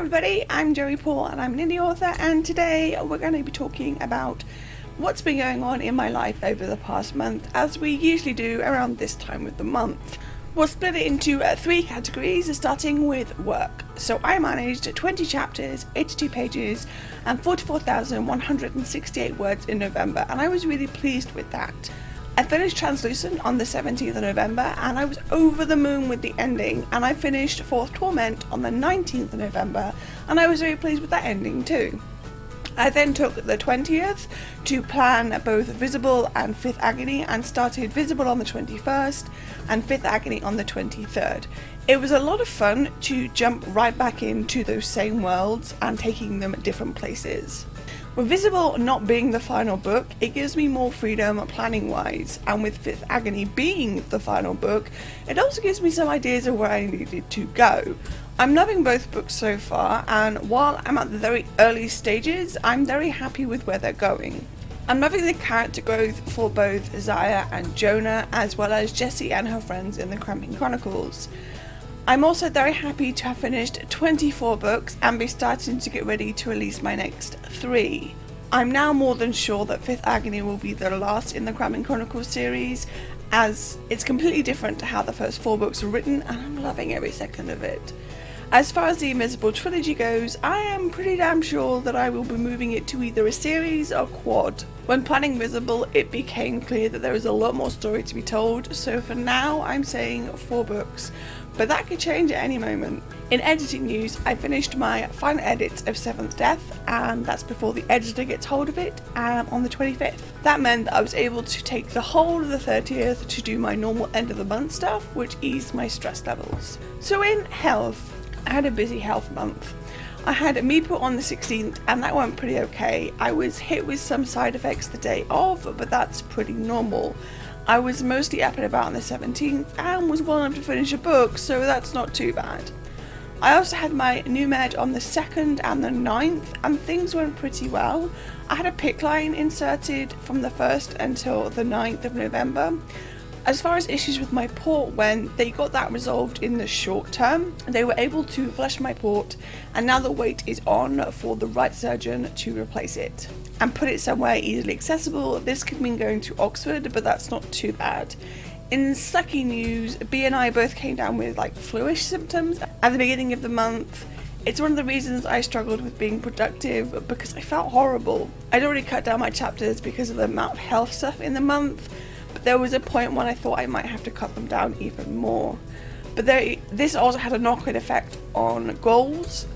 everybody, I'm Joey Paul and I'm an indie author, and today we're going to be talking about what's been going on in my life over the past month, as we usually do around this time of the month. We'll split it into three categories, starting with work. So I managed 20 chapters, 82 pages and 44,168 words in November, and I was really pleased with that. I finished Translucent on the 17th of November and I was over the moon with the ending, and I finished Fourth Torment on the 19th of November and I was very pleased with that ending too. I then took the 20th to plan both Visible and Fifth Agony, and started Visible on the 21st and Fifth Agony on the 23rd. It was a lot of fun to jump right back into those same worlds and taking them at different places. With Visible not being the final book, it gives me more freedom planning wise, and with Fifth Agony being the final book, it also gives me some ideas of where I needed to go. I'm loving both books so far, and while I'm at the very early stages, I'm very happy with where they're going. I'm loving the character growth for both Zaya and Jonah, as well as Jessie and her friends in the Cramping Chronicles. I'm also very happy to have finished 24 books and be starting to get ready to release my next 3. I'm now more than sure that Fifth Agony will be the last in the Cramping Chronicles series, as it's completely different to how the first 4 books were written, and I'm loving every second of it. As far as the Invisible trilogy goes, I am pretty damn sure that I will be moving it to either a series or quad. When planning Visible, it became clear that there is a lot more story to be told, so for now I'm saying 4 books, but that could change at any moment. In editing news, I finished my final edits of Seventh Death, and that's before the editor gets hold of it, on the 25th. That meant that I was able to take the whole of the 30th to do my normal end of the month stuff, which eased my stress levels. So in health, I had a busy health month. I had a Meeple on the 16th and that went pretty okay. I was hit with some side effects the day of, but that's pretty normal. I was mostly up and about on the 17th and was well enough to finish a book, so that's not too bad. I also had my new med on the 2nd and the 9th, and things went pretty well. I had a PICC line inserted from the 1st until the 9th of November. As far as issues with my port went, they got that resolved in the short term. They were able to flush my port, and now the wait is on for the right surgeon to replace it and put it somewhere easily accessible. This could mean going to Oxford, but that's not too bad. In sucky news, B and I both came down with flu-ish symptoms at the beginning of the month. It's one of the reasons I struggled with being productive, because I felt horrible. I'd already cut down my chapters because of the amount of health stuff in the month, but there was a point when I thought I might have to cut them down even more. But this also had a knock-on effect on goals,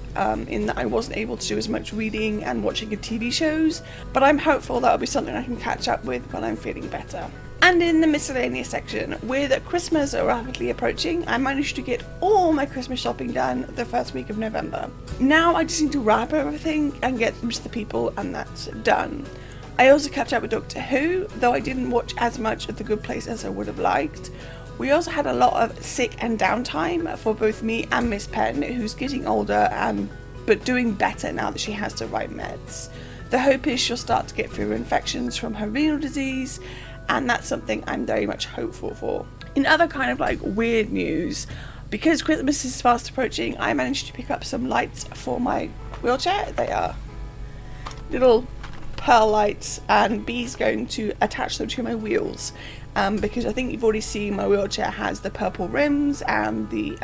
in that I wasn't able to do as much reading and watching of TV shows, but I'm hopeful that'll be something I can catch up with when I'm feeling better. And in the miscellaneous section, with Christmas rapidly approaching, I managed to get all my Christmas shopping done the first week of November. Now I just need to wrap everything and get them to the people, and that's done. I also kept up with Doctor Who, though I didn't watch as much of The Good Place as I would have liked. We also had a lot of sick and downtime for both me and Miss Penn, who's getting older but doing better now that she has the right meds. The hope is she'll start to get fewer infections from her renal disease, and that's something I'm very much hopeful for. In other kind of weird news, because Christmas is fast approaching, I managed to pick up some lights for my wheelchair. They are little pearl lights, and B's going to attach them to my wheels, because I think you've already seen my wheelchair has the purple rims and the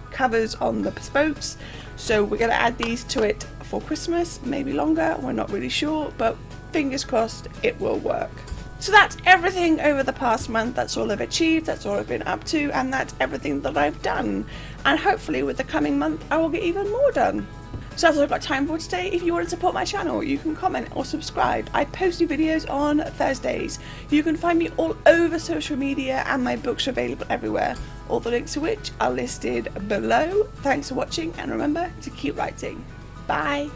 covers on the spokes, so we're going to add these to it for Christmas, maybe longer, we're not really sure, but fingers crossed it will work. So that's everything over the past month. That's all I've achieved, that's all I've been up to, and that's everything that I've done, and hopefully with the coming month I will get even more done. So that's all I've got time for today. If you want to support my channel, you can comment or subscribe. I post new videos on Thursdays. You can find me all over social media, and my books are available everywhere, all the links to which are listed below. Thanks for watching, and remember to keep writing. Bye!